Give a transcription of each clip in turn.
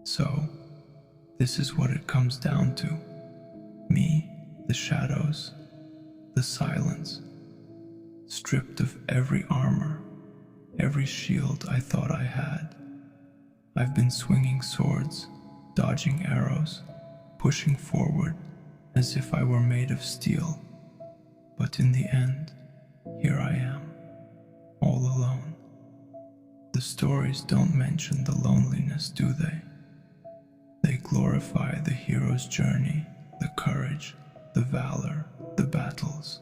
So, this is what it comes down to. Me, the shadows, the silence, stripped of every armor, every shield I thought I had. I've been swinging swords, dodging arrows, pushing forward as if I were made of steel. But in the end, here I am, all alone. The stories don't mention the loneliness, do they? They glorify the hero's journey, the courage, the valor, the battles.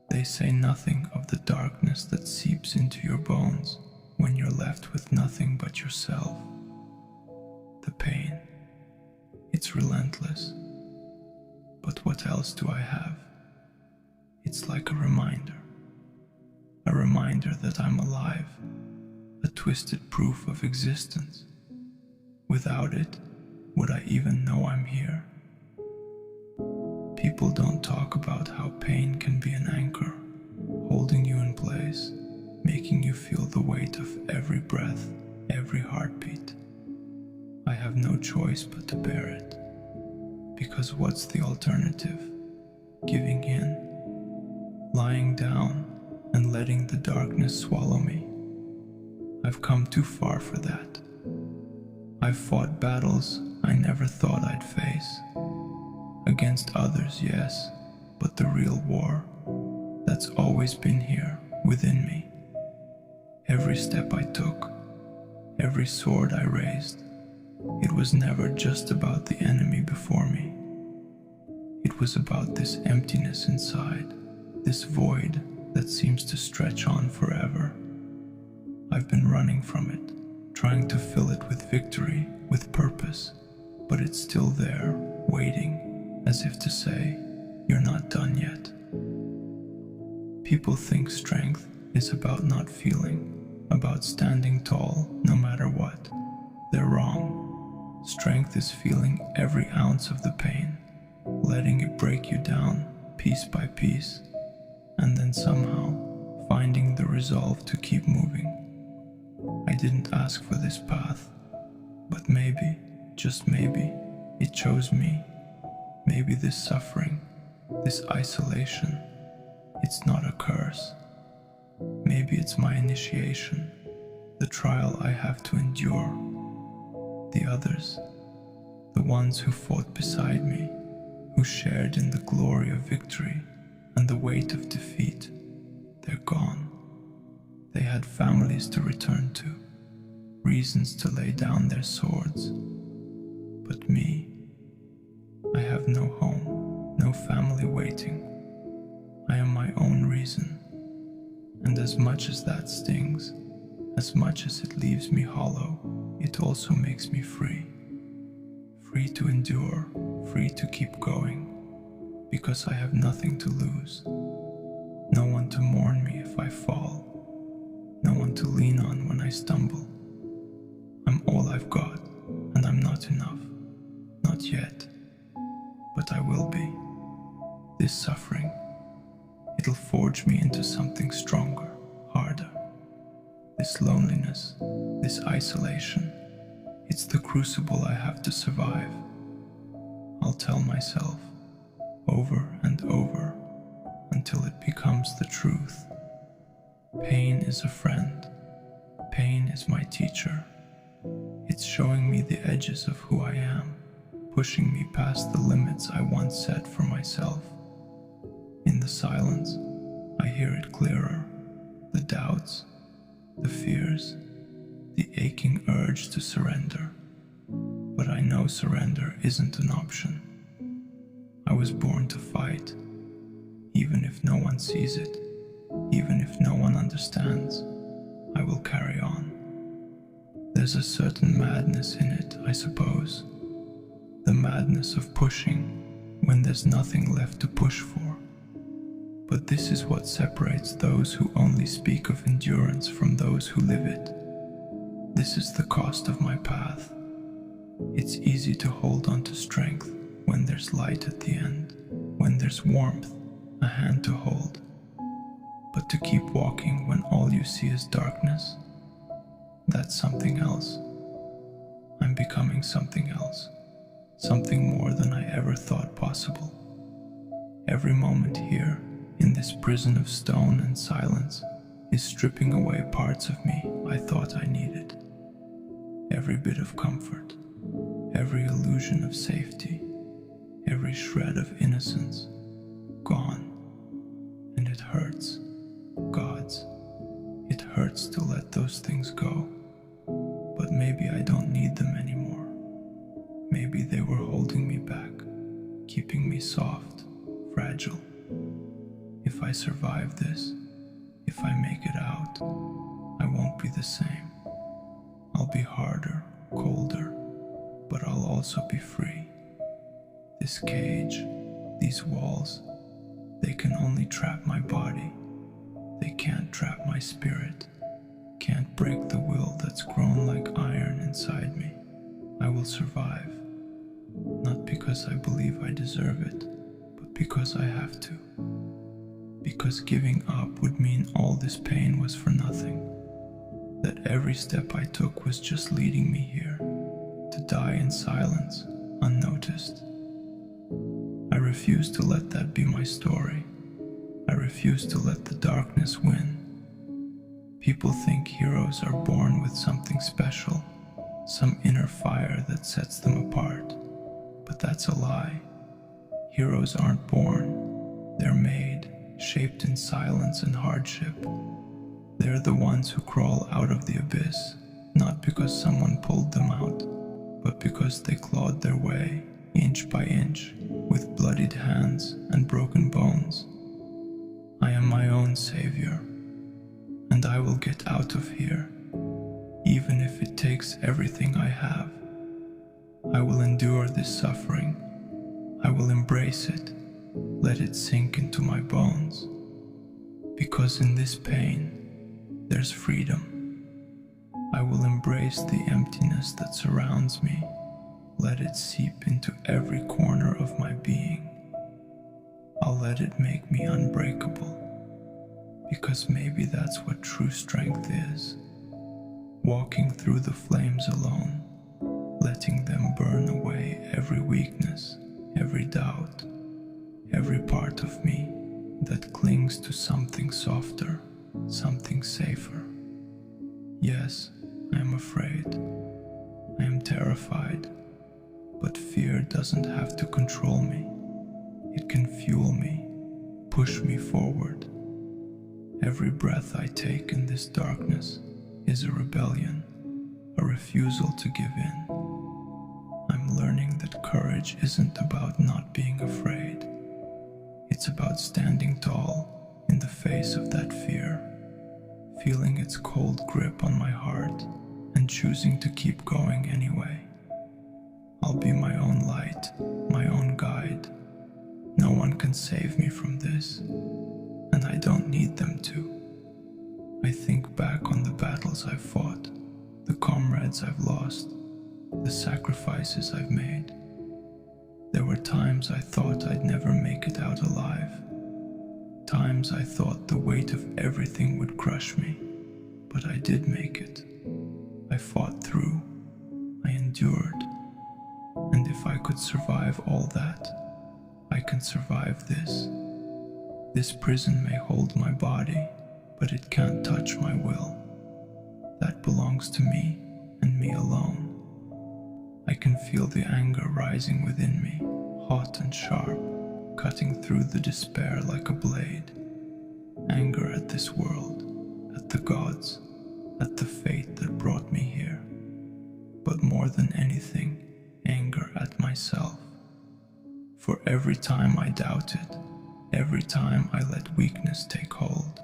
They say nothing of the darkness that seeps into your bones when you're left with nothing but yourself. The pain, it's relentless. But what else do I have? It's like a reminder that I'm alive, a twisted proof of existence. Without it, would I even know I'm here? People don't talk about how pain can be an anchor, holding you in place, making you feel the weight of every breath, every heartbeat. I have no choice but to bear it. Because what's the alternative? Giving in, lying down, and letting the darkness swallow me. I've come too far for that. I've fought battles I never thought I'd face. Against others, yes, but the real war, that's always been here, within me. Every step I took, every sword I raised, it was never just about the enemy before me. It was about this emptiness inside, this void that seems to stretch on forever. I've been running from it, trying to fill it with victory, with purpose, but it's still there, waiting, as if to say, you're not done yet. People think strength is about not feeling, about standing tall no matter what. They're wrong. Strength is feeling every ounce of the pain, letting it break you down piece by piece, and then somehow finding the resolve to keep moving. I didn't ask for this path, but maybe, just maybe, it chose me. Maybe this suffering, this isolation, it's not a curse. Maybe it's my initiation, the trial I have to endure. The others, the ones who fought beside me, who shared in the glory of victory and the weight of defeat, they're gone. They had families to return to, reasons to lay down their swords. But me, I have no home, no family waiting. I am my own reason. And as much as that stings, as much as it leaves me hollow, it also makes me free. Free to endure, free to keep going, because I have nothing to lose. No one to mourn me if I fall, no one to lean on when I stumble. I'm all I've got, and I'm not enough. Not yet, but I will be. This suffering, it'll forge me into something stronger, harder. This loneliness, this isolation, it's the crucible I have to survive. I'll tell myself, over and over, until it becomes the truth. Pain is a friend. Pain is my teacher. It's showing me the edges of who I am, pushing me past the limits I once set for myself. In the silence, I hear it clearer. The doubts, the fears, the aching urge to surrender. But I know surrender isn't an option. I was born to fight, even if no one sees it, even if no one understands, I will carry on. There's a certain madness in it, I suppose. The madness of pushing when there's nothing left to push for. But this is what separates those who only speak of endurance from those who live it. This is the cost of my path. It's easy to hold on to strength when there's light at the end, when there's warmth, a hand to hold. But to keep walking when all you see is darkness, that's something else. I'm becoming something else, something more than I ever thought possible. Every moment here, in this prison of stone and silence, is stripping away parts of me I thought I needed. Every bit of comfort, every illusion of safety, every shred of innocence, gone. And it hurts, gods. It hurts to let those things go. But maybe I don't need them anymore. Maybe they were holding me back, keeping me soft, fragile. If I survive this, if I make it out, I won't be the same. I'll be harder, colder, but I'll also be free. This cage, these walls, they can only trap my body. They can't trap my spirit, can't break the will that's grown like iron inside me. I will survive, not because I believe I deserve it, but because I have to. Because giving up would mean all this pain was for nothing, that every step I took was just leading me here, to die in silence, unnoticed. I refuse to let that be my story. I refuse to let the darkness win. People think heroes are born with something special, some inner fire that sets them apart. But that's a lie. Heroes aren't born. They're made, shaped in silence and hardship. They're the ones who crawl out of the abyss, not because someone pulled them out, but because they clawed their way, inch by inch, with bloodied hands and broken bones. I am my own savior, and I will get out of here, even if it takes everything I have. I will endure this suffering. I will embrace it, let it sink into my bones. Because in this pain, there's freedom. I will embrace the emptiness that surrounds me, let it seep into every corner of my being. I'll let it make me unbreakable, because maybe that's what true strength is. Walking through the flames alone, letting them burn away every weakness, every doubt, every part of me that clings to something softer, something safer. Yes, I am afraid. I am terrified, but fear doesn't have to control me. It can fuel me, push me forward. Every breath I take in this darkness is a rebellion, a refusal to give in. I'm learning that courage isn't about not being afraid. It's about standing tall in the face of that fear, feeling its cold grip on my heart and choosing to keep going anyway. I'll be my own light, my own guide. No one can save me from this, and I don't need them to. I think back on the battles I've fought, the comrades I've lost, the sacrifices I've made. There were times I thought I'd never make it out alive. Times I thought the weight of everything would crush me, but I did make it. I fought through, I endured, and if I could survive all that, I can survive this. This prison may hold my body, but it can't touch my will. That belongs to me and me alone. I can feel the anger rising within me, hot and sharp, cutting through the despair like a blade. Anger at this world, at the gods, at the fate that brought me here. But more than anything, anger at myself. For every time I doubted, every time I let weakness take hold,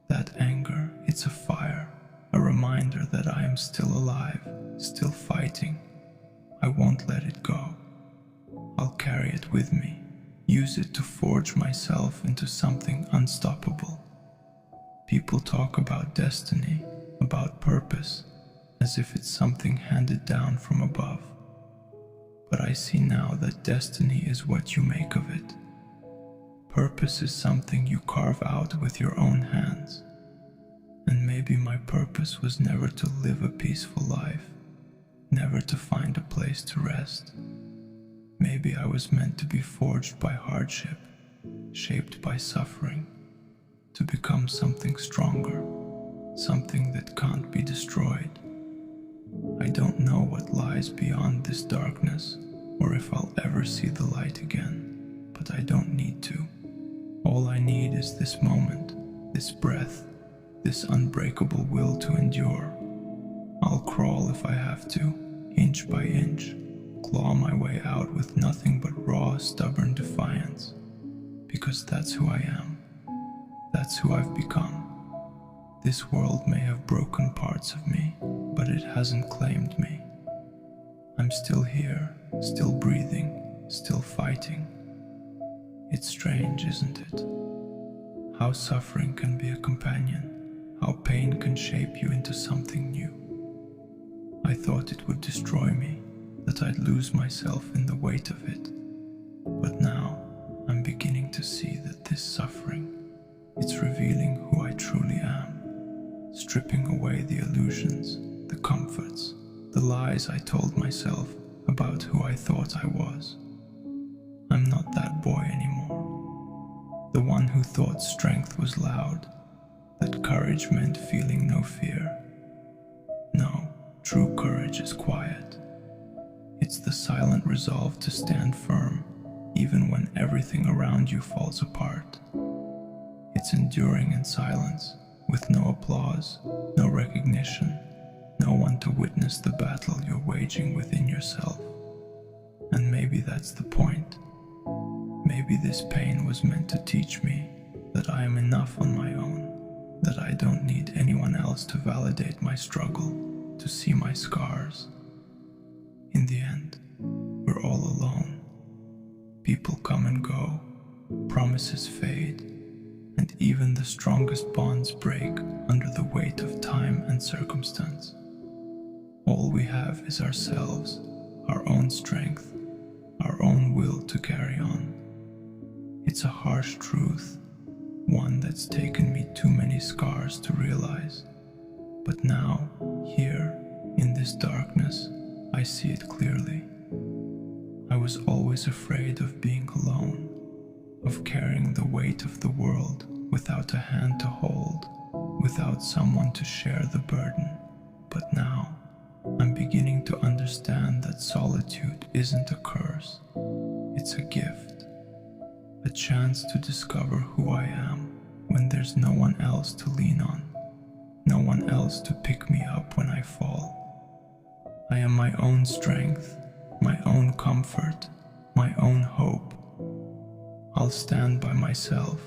that anger, it's a fire, a reminder that I am still alive, still fighting. I won't let it go. I'll carry it with me, use it to forge myself into something unstoppable. People talk about destiny, about purpose, as if it's something handed down from above. But I see now that destiny is what you make of it. Purpose is something you carve out with your own hands. And maybe my purpose was never to live a peaceful life, never to find a place to rest. Maybe I was meant to be forged by hardship, shaped by suffering, to become something stronger, something that can't be destroyed. I don't know what lies beyond this darkness, or if I'll ever see the light again, but I don't need to. All I need is this moment, this breath, this unbreakable will to endure. I'll crawl if I have to, inch by inch, claw my way out with nothing but raw, stubborn defiance, because that's who I am. That's who I've become. This world may have broken parts of me, but it hasn't claimed me. I'm still here, still breathing, still fighting. It's strange, isn't it? How suffering can be a companion, how pain can shape you into something new. I thought it would destroy me, that I'd lose myself in the weight of it. But now, I'm beginning to see that this suffering, it's revealing who I truly am, stripping away the illusions, the comforts, the lies I told myself about who I thought I was. I'm not that boy anymore. The one who thought strength was loud, that courage meant feeling no fear. No, true courage is quiet. It's the silent resolve to stand firm, even when everything around you falls apart. It's enduring in silence, with no applause, no recognition, no one to witness the battle you're waging within yourself. And maybe that's the point. Maybe this pain was meant to teach me that I am enough on my own, that I don't need anyone else to validate my struggle, to see my scars. In the end, we're all alone. People come and go, promises fade, and even the strongest bonds break under the weight of time and circumstance. All we have is ourselves, our own strength, our own will to carry on. It's a harsh truth, one that's taken me too many scars to realize. But now, here, in this darkness, I see it clearly. I was always afraid of being alone, of carrying the weight of the world without a hand to hold, without someone to share the burden. But now, I'm beginning to understand that solitude isn't a curse. It's a gift, a chance to discover who I am when there's no one else to lean on, no one else to pick me up when I fall. I am my own strength, my own comfort, my own hope. I'll stand by myself,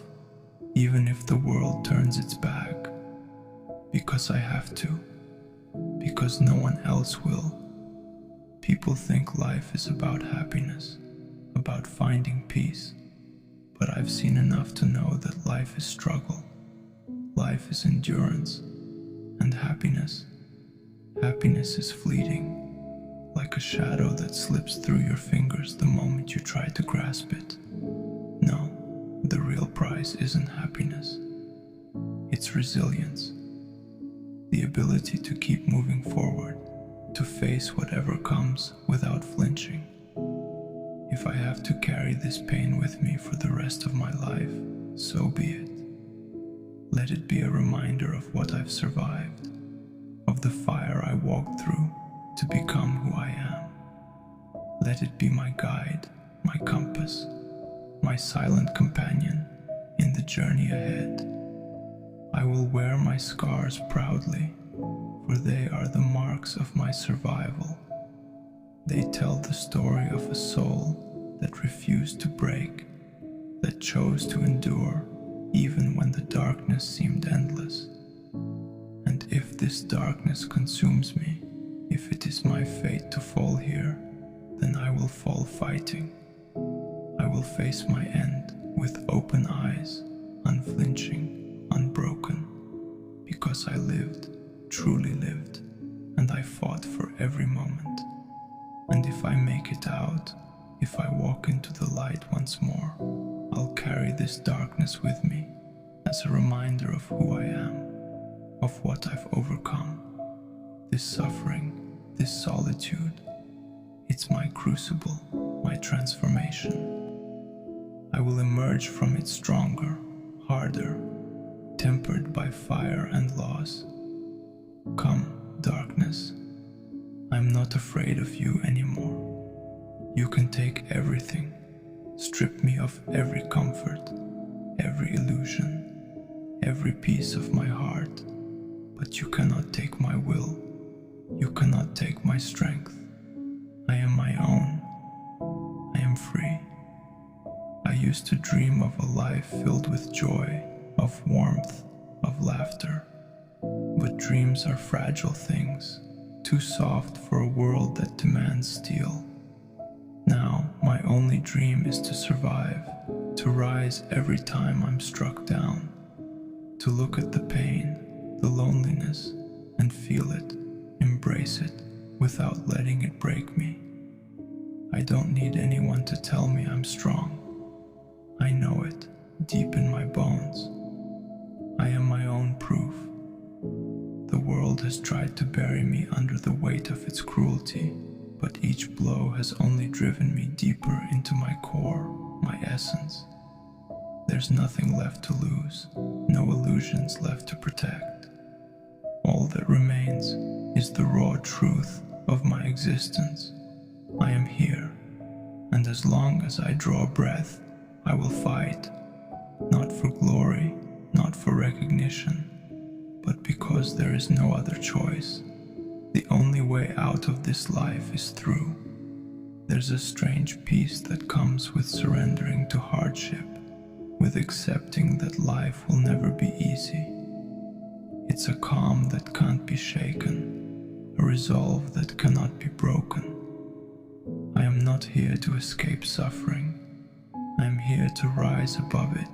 even if the world turns its back, because I have to, because no one else will. People think life is about happiness, about finding peace, but I've seen enough to know that life is struggle, life is endurance, and happiness is fleeting, like a shadow that slips through your fingers the moment you try to grasp it. No, the real prize isn't happiness. It's resilience. The ability to keep moving forward, to face whatever comes without flinching. If I have to carry this pain with me for the rest of my life, so be it. Let it be a reminder of what I've survived, of the fire I walked through to become who I am. Let it be my guide, my compass, my silent companion in the journey ahead. I will wear my scars proudly, for they are the marks of my survival. They tell the story of a soul that refused to break, that chose to endure even when the darkness seemed endless. And if this darkness consumes me, if it is my fate to fall here, then I will fall fighting. I will face my end with open eyes, unflinching, unbroken, because I lived, truly lived, and I fought for every moment. And if I make it out, if I walk into the light once more, I'll carry this darkness with me as a reminder of who I am, of what I've overcome. This suffering, this solitude, it's my crucible, my transformation. I will emerge from it stronger, harder, tempered by fire and loss. Come, darkness, I'm not afraid of you anymore. You can take everything, strip me of every comfort, every illusion, every piece of my heart, but you cannot take my will. You cannot take my strength. I am my own. I am free. I used to dream of a life filled with joy, of warmth, of laughter. But dreams are fragile things, too soft for a world that demands steel. Now, my only dream is to survive, to rise every time I'm struck down, to look at the pain, the loneliness, and feel it, embrace it, without letting it break me. I don't need anyone to tell me I'm strong. I know it, deep in my bones. I am my own proof. The world has tried to bury me under the weight of its cruelty, but each blow has only driven me deeper into my core, my essence. There's nothing left to lose, no illusions left to protect. All that remains is the raw truth of my existence. I am here, and as long as I draw breath, I will fight, not for glory, not for recognition, but because there is no other choice. The only way out of this life is through. There's a strange peace that comes with surrendering to hardship, with accepting that life will never be easy. It's a calm that can't be shaken, a resolve that cannot be broken. I am not here to escape suffering. I am here to rise above it,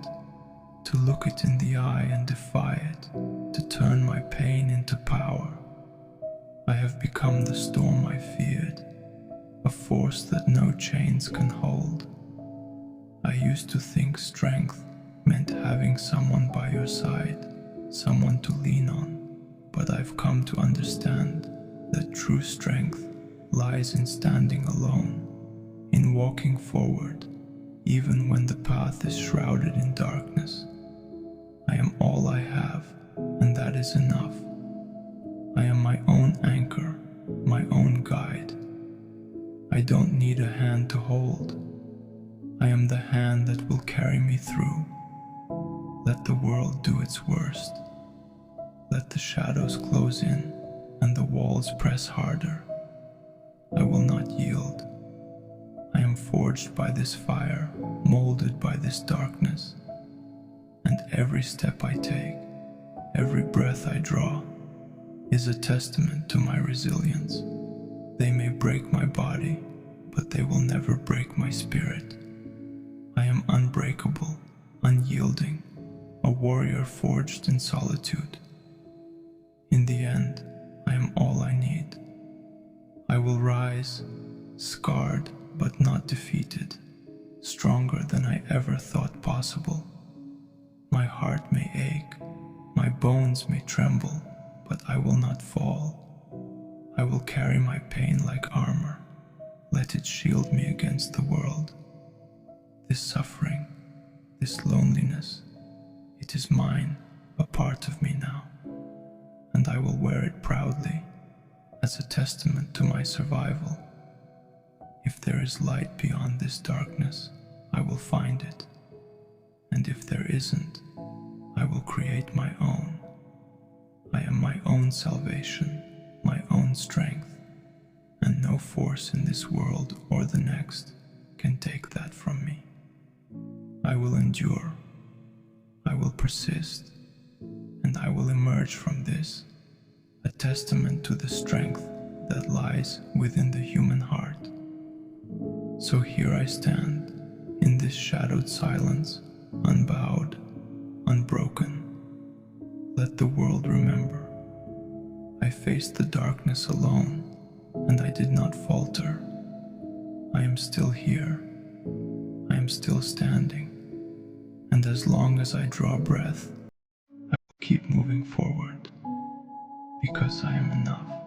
to look it in the eye and defy it, to turn my pain into power. I have become the storm I feared, a force that no chains can hold. I used to think strength meant having someone by your side, someone to lean on, but I've come to understand that true strength lies in standing alone, in walking forward, even when the path is shrouded in darkness. I am all I have, and that is enough. I am my own anchor, my own guide. I don't need a hand to hold. I am the hand that will carry me through. Let the world do its worst. Let the shadows close in and the walls press harder. I will not yield. I am forged by this fire, molded by this darkness. And every step I take, every breath I draw, is a testament to my resilience. They may break my body, but they will never break my spirit. I am unbreakable, unyielding, a warrior forged in solitude. In the end, I am all I need. I will rise, scarred but not defeated, stronger than I ever thought possible. My heart may ache, my bones may tremble, but I will not fall. I will carry my pain like armor. Let it shield me against the world. This suffering, this loneliness, it is mine, a part of me now, and I will wear it proudly as a testament to my survival. If there is light beyond this darkness, I will find it, and if there isn't, I will create my own. I am my own salvation, my own strength, and no force in this world or the next can take that from me. I will endure, I will persist, and I will emerge from this, a testament to the strength that lies within the human heart. So here I stand, in this shadowed silence, unbowed, unbroken. Let the world remember. I faced the darkness alone, and I did not falter. I am still here. I am still standing. And as long as I draw breath, I will keep moving forward, because I am enough.